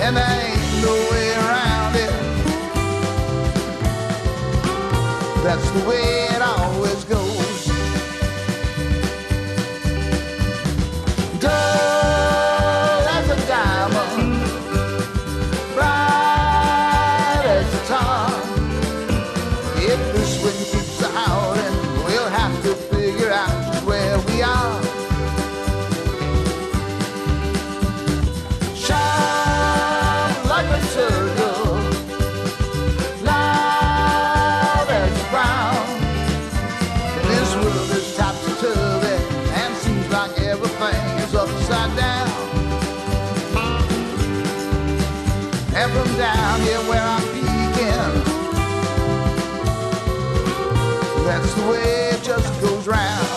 and there ain't no way around it. That's the way it always goes. Dull as a diamond, bright as a tar. If this wind keeps howling, we'll have to figure out just where we are. Shine like a circle, loud as brown. This world is topsy-turvy and seems like everything is upside down. And from down here where I'm peeking, that's the way it just goes round.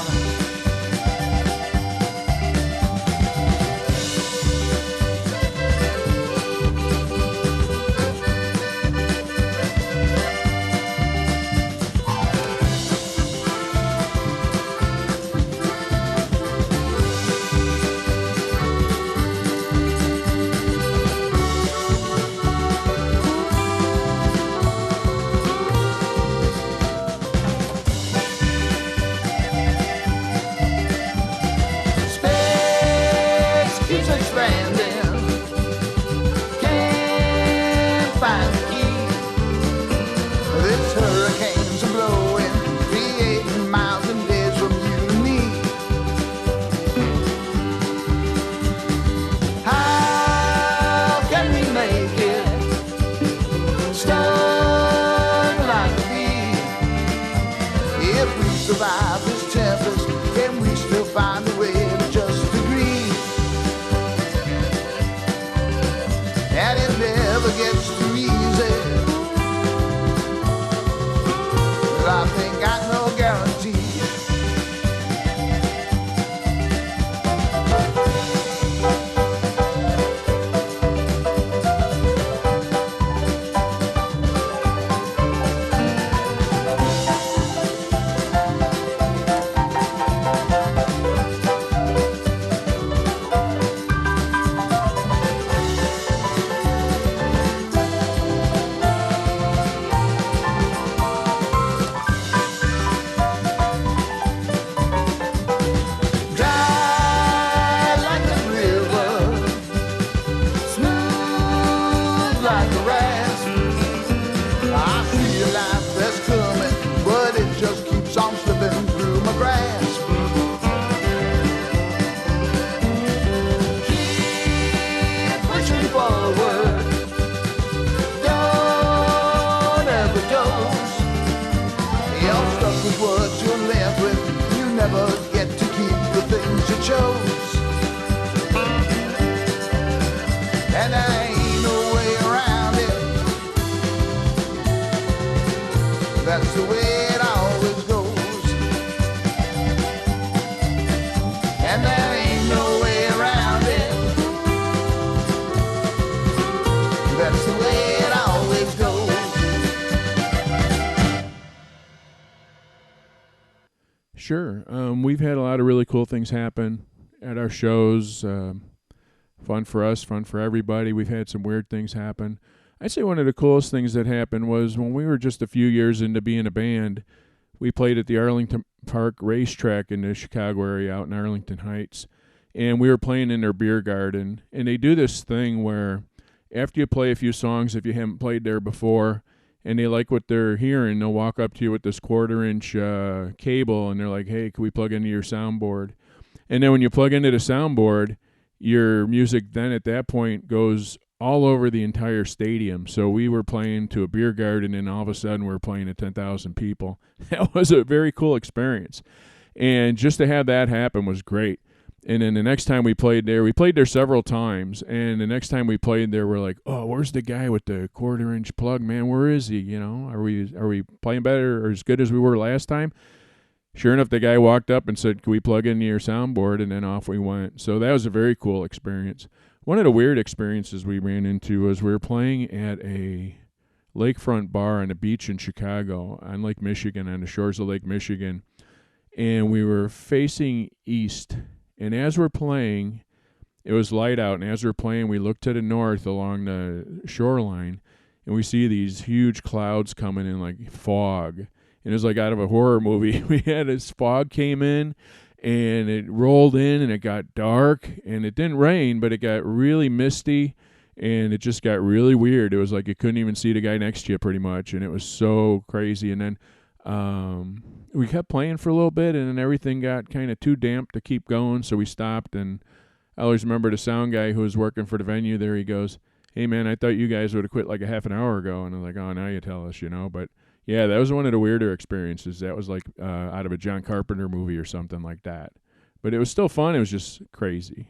Survive this tempest, can we still find a way to just agree? And it never gets too easy. Life ain't got no guarantee. That's the way it always goes. And there ain't no way around it. That's the way it always goes. Sure. We've had a lot of really cool things happen at our shows. Fun for us, fun for everybody. We've had some weird things happen. I'd say one of the coolest things that happened was when we were just a few years into being a band, we played at the Arlington Park racetrack in the Chicago area out in Arlington Heights. And we were playing in their beer garden. And they do this thing where after you play a few songs, if you haven't played there before, and they like what they're hearing, they'll walk up to you with this 1/4-inch cable, and they're like, hey, can we plug into your soundboard? And then when you plug into the soundboard, your music then at that point goes all over the entire stadium. So we were playing to a beer garden, and all of a sudden we're playing to 10,000 people. That was a very cool experience. And just to have that happen was great. And then the next time we played there several times, and the next time we played there, we're like, oh, where's the guy with the 1/4-inch plug, man? Where is he? You know, are we playing better or as good as we were last time? Sure enough, the guy walked up and said, can we plug into your soundboard? And then off we went. So that was a very cool experience. One of the weird experiences we ran into was we were playing at a lakefront bar on the beach in Chicago on Lake Michigan, on the shores of Lake Michigan, and we were facing east. And as we're playing, it was light out, and as we were playing, we looked to the north along the shoreline, and we see these huge clouds coming in like fog. And it was like out of a horror movie. We had this fog came in, and it rolled in, and it got dark, and it didn't rain, but it got really misty, and it just got really weird. It was like you couldn't even see the guy next to you pretty much, and it was so crazy. And then we kept playing for a little bit, and then everything got kind of too damp to keep going, so we stopped. And I always remember the sound guy who was working for the venue there. He goes, "Hey, man, I thought you guys would have quit like a half an hour ago." And I'm like, "Oh, now you tell us, you know." But yeah, that was one of the weirder experiences. That was like out of a John Carpenter movie or something like that. But it was still fun. It was just crazy.